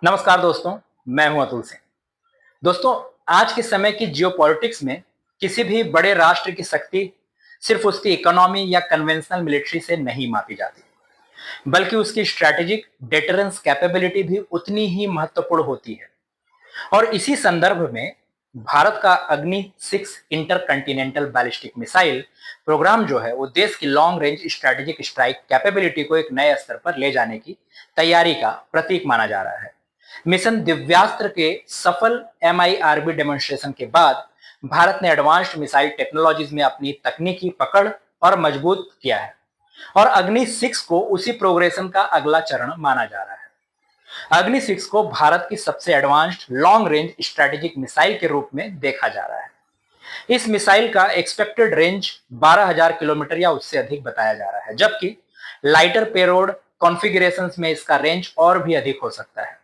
नमस्कार दोस्तों, मैं हूं अतुल सिंह। दोस्तों, आज के समय की जियोपॉलिटिक्स में किसी भी बड़े राष्ट्र की शक्ति सिर्फ उसकी इकोनॉमी या कन्वेंशनल मिलिट्री से नहीं मापी जाती, बल्कि उसकी स्ट्रैटेजिक डिटरेंस कैपेबिलिटी भी उतनी ही महत्वपूर्ण होती है। और इसी संदर्भ में भारत का अग्नि 6 इंटरकंटिनेंटल बैलिस्टिक मिसाइल प्रोग्राम जो है वो देश की long range strategic strike capability को एक नए स्तर पर ले जाने की तैयारी का प्रतीक माना जा रहा है। मिशन दिव्यास्त्र के सफल MIRV डेमोन्स्ट्रेशन के बाद भारत ने एडवांस्ड मिसाइल टेक्नोलॉजीज में अपनी तकनीकी पकड़ और मजबूत किया है और अग्नि 6 को उसी प्रोग्रेशन का अगला चरण माना जा रहा है। अग्नि 6 को भारत की सबसे advanced long range strategic missile के रूप में देखा जा रहा है। इस मिसाइल का एक्सपेक्टेड रेंज 12,000 किलोमीटर या उससे अधिक बताया जा रहा है, जबकि लाइटर पेलोड कॉन्फ़िगरेशंस में इसका रेंज और भी अधिक हो सकता है।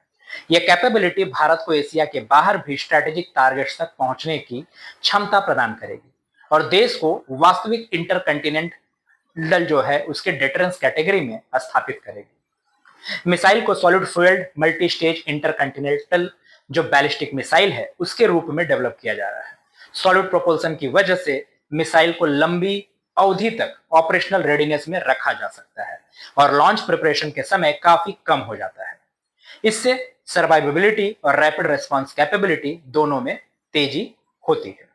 यह कैपेबिलिटी भारत को एशिया के बाहर भी स्ट्रेटेजिक टारगेट्स तक पहुंचने की क्षमता प्रदान करेगी और देश को वास्तविक इंटरकंटिनेंटल जो है उसके डिटरेंस कैटेगरी में स्थापित करेगी। मिसाइल को सॉलिड फ्यूल्ड मल्टी स्टेज इंटरकंटिनेंटल जो बैलिस्टिक मिसाइल है उसके रूप में डेवलप किया जा रहा है। सॉलिड प्रोपल्सन की वजह से मिसाइल को लंबी अवधि तक ऑपरेशनल रेडीनेस में रखा जा सकता है और लॉन्च प्रिपरेशन के समय काफी कम हो जाता है। इससे सर्वाइवेबिलिटी और रैपिड रेस्पॉन्स कैपेबिलिटी दोनों में तेजी होती है।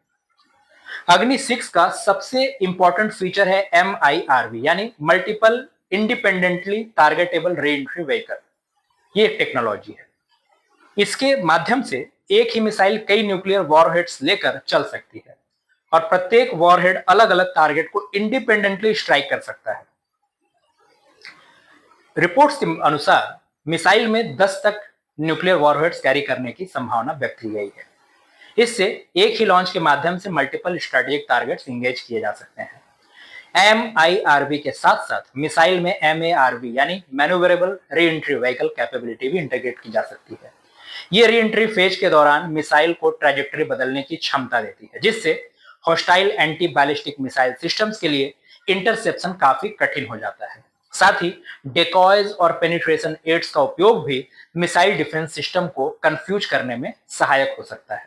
अग्नि 6 का सबसे इंपॉर्टेंट फीचर है MIRV यानी multiple independently targetable re entry vehicle. ये एक टेक्नोलॉजी है। इसके माध्यम से एक ही मिसाइल कई न्यूक्लियर वॉरहेड्स लेकर चल सकती है और प्रत्येक वॉरहेड अलग अलग टारगेट को इंडिपेंडेंटली स्ट्राइक कर सकता है। रिपोर्ट्स के अनुसार मिसाइल में 10 तक न्यूक्लियर वॉरहेड्स कैरी करने की संभावना व्यक्त की गई है। इससे एक ही लॉन्च के माध्यम से मल्टीपल स्ट्रेटेजिक टारगेट्स इंगेज किए जा सकते हैं। MIRV के साथ साथ मिसाइल में MARV यानी manoeuvrable re entry vehicle capability भी इंटीग्रेट की जा सकती है। ये री एंट्री फेज के दौरान मिसाइल को ट्रैजेक्टरी बदलने की क्षमता देती है, जिससे hostile anti ballistic missile systems के लिए इंटरसेप्शन काफी कठिन हो जाता है। साथ ही डेकॉयज और पेनिट्रेशन एड्स का उपयोग भी मिसाइल डिफेंस सिस्टम को कंफ्यूज करने में सहायक हो सकता है।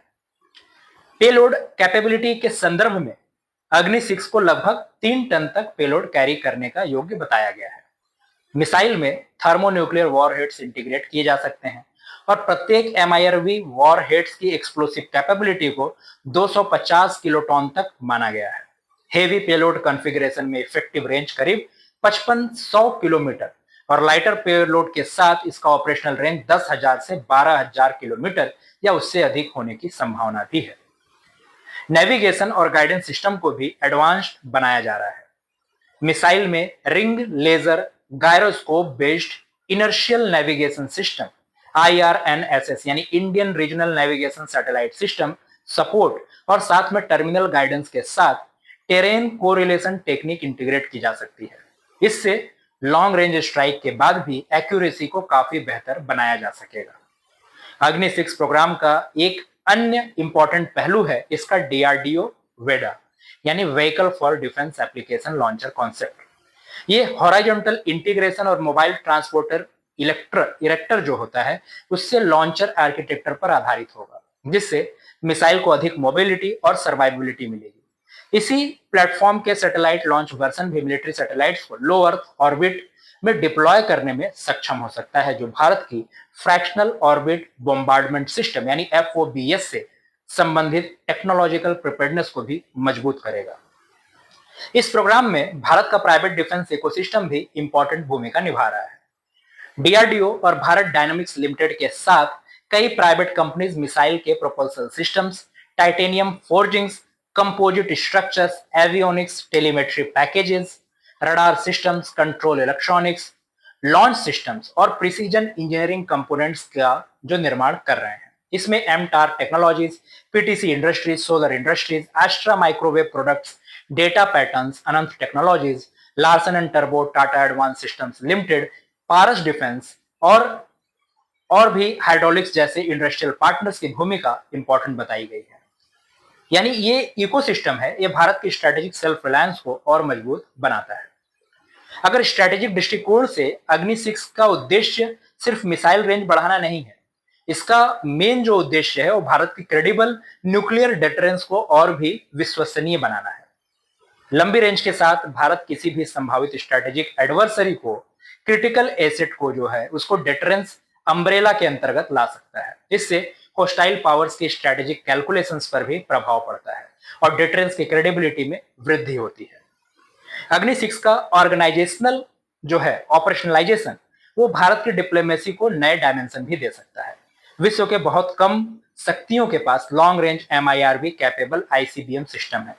पेलोड कैपेबिलिटी के संदर्भ में अग्नि 6 को लगभग 3 टन तक पेलोड कैरी करने का योग्य बताया गया है। मिसाइल में थर्मोन्यूक्लियर वॉरहेड्स इंटीग्रेट किए जा सकते हैं और प्रत्येक MIRV वॉरहेड्स की एक्सप्लोसिव कैपेबिलिटी को 250 किलोटन तक माना गया है। हेवी पेलोड कॉन्फ़िगरेशन में इफेक्टिव रेंज करीब 5500 किलोमीटर और लाइटर पेलोड के साथ इसका ऑपरेशनल रेंज 10,000 से 12,000 किलोमीटर या उससे अधिक होने की संभावना भी है। नेविगेशन और गाइडेंस सिस्टम को भी एडवांस्ड बनाया जा रहा है। मिसाइल में ring laser gyroscope based inertial navigation system IRNSS यानी Indian regional navigation satellite system support और साथ में टर्मिनल गाइडेंस के साथ टेरेन कोरिलेशन टेक्निक इंटीग्रेट की जा सकती है। इससे लॉन्ग रेंज स्ट्राइक के बाद भी एक्यूरेसी को काफी बेहतर बनाया जा सकेगा। अग्नि 6 प्रोग्राम का एक अन्य इंपॉर्टेंट पहलू है इसका DRDO वेडा यानी vehicle for defence application launcher concept. ये हॉरिजॉन्टल इंटीग्रेशन और मोबाइल ट्रांसपोर्टर इरेक्टर जो होता है उससे लॉन्चर आर्किटेक्चर पर आधारित होगा, जिससे मिसाइल को अधिक मोबिलिटी और सर्वाइवेबिलिटी मिलेगी। इसी प्लेटफॉर्म के सैटेलाइट लॉन्च वर्जन भी मिलिट्री सैटेलाइट्स को लो अर्थ ऑर्बिट में डिप्लॉय करने में सक्षम हो सकता है, जो भारत की फ्रैक्शनल ऑर्बिट बॉम्बार्डमेंट सिस्टम यानी FOBS से संबंधित टेक्नोलॉजिकल प्रिपेयर्डनेस को भी मजबूत करेगा। इस प्रोग्राम में भारत का प्राइवेट डिफेंस इकोसिस्टम भी इंपॉर्टेंट भूमिका निभा रहा है। DRDO और भारत डायनामिक्स लिमिटेड के साथ कई प्राइवेट कंपनीज मिसाइल के propulsion systems, titanium forgings, composite structures, avionics, telemetry packages, radar systems, control electronics, launch systems और प्रिसीजन इंजीनियरिंग कंपोनेंट्स का जो निर्माण कर रहे हैं। इसमें MTAR Technologies, PTC Industries, Solar Industries, Astra Microwave Products, Data Patterns, Anant Technologies, Larsen and टर्बो, Tata Advance Systems Limited, Paras Defence और भी हाइड्रोलिक्स जैसे इंडस्ट्रियल पार्टनर्स की भूमिका इंपॉर्टेंट बताई गई है। यानी ये इकोसिस्टम है, ये भारत की स्ट्रेटेजिक सेल्फ रिलायंस को और मजबूत बनाता है। अगर स्ट्रेटेजिक दृष्टिकोण से अग्नि 6 का उद्देश्य सिर्फ मिसाइल रेंज बढ़ाना नहीं है, इसका मेन जो उद्देश्य है वो भारत की क्रेडिबल न्यूक्लियर डेटरेंस को और भी विश्वसनीय बनाना है। लंबी रेंज के साथ भारत किसी भी संभावित स्ट्रेटेजिक एडवर्सरी को, क्रिटिकल एसेट को जो है उसको डेटरेंस अम्ब्रेला के अंतर्गत ला सकता है। इससे होस्टाइल पावर्स की स्ट्रेटेजिक कैलकुलेशंस पर भी प्रभाव पड़ता है और डेटरेंस की क्रेडिबिलिटी में वृद्धि होती है। अग्नि 6 का ऑर्गेनाइजेशनल जो है ऑपरेशनलाइजेशन वो भारत की डिप्लोमेसी को नए डायमेंशन भी दे सकता है। विश्व के बहुत कम शक्तियों के पास long range MIRV capable ICBM system है।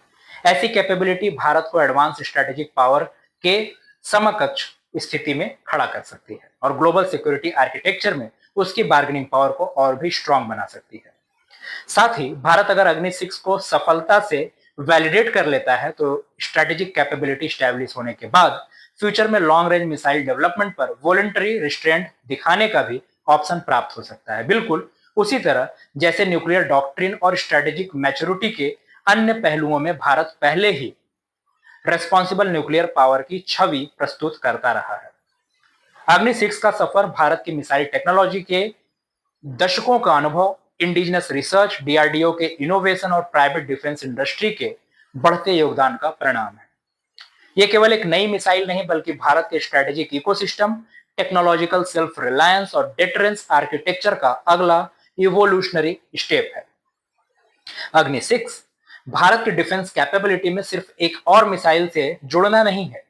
ऐसी कैपेबिलिटी भारत को एडवांस स्ट्रेटेजिक पावर के समकक्ष स्थिति में खड़ा कर सकती है और ग्लोबल सिक्योरिटी आर्किटेक्चर में उसकी बार्गेनिंग पावर को और भी स्ट्रांग बना सकती है। साथ ही भारत अगर अग्नि 6 को सफलता से वैलिडेट कर लेता है तो स्ट्रेटेजिक कैपेबिलिटी स्टैब्लिश होने के बाद फ्यूचर में लॉन्ग रेंज मिसाइल डेवलपमेंट पर वॉलंटरी रिस्ट्रेंट दिखाने का भी ऑप्शन प्राप्त हो सकता है, बिल्कुल उसी तरह जैसे न्यूक्लियर डॉक्ट्रिन और स्ट्रेटेजिक मैच्योरिटी के अन्य पहलुओं में भारत पहले ही रेस्पॉन्सिबल न्यूक्लियर पावर की छवि प्रस्तुत करता रहा है। अग्नि 6 का सफर भारत की मिसाइल टेक्नोलॉजी के दशकों का अनुभव, इंडिजिनस रिसर्च, DRDO के इनोवेशन और प्राइवेट डिफेंस इंडस्ट्री के बढ़ते योगदान का परिणाम है। यह केवल एक नई मिसाइल नहीं बल्कि भारत के strategic ecosystem, technological self reliance और डेटरेंस आर्किटेक्चर का अगला इवोल्यूशनरी स्टेप है। अग्नि 6 भारत की डिफेंस कैपेबिलिटी में सिर्फ एक और मिसाइल से जुड़ना नहीं है,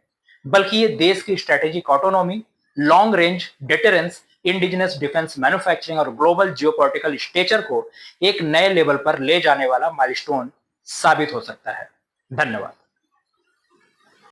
बल्कि ये देश की strategic autonomy, long range deterrence, indigenous defence manufacturing और ग्लोबल जियोपॉलिटिकल स्टेचर को एक नए लेवल पर ले जाने वाला माइलस्टोन साबित हो सकता है। धन्यवाद।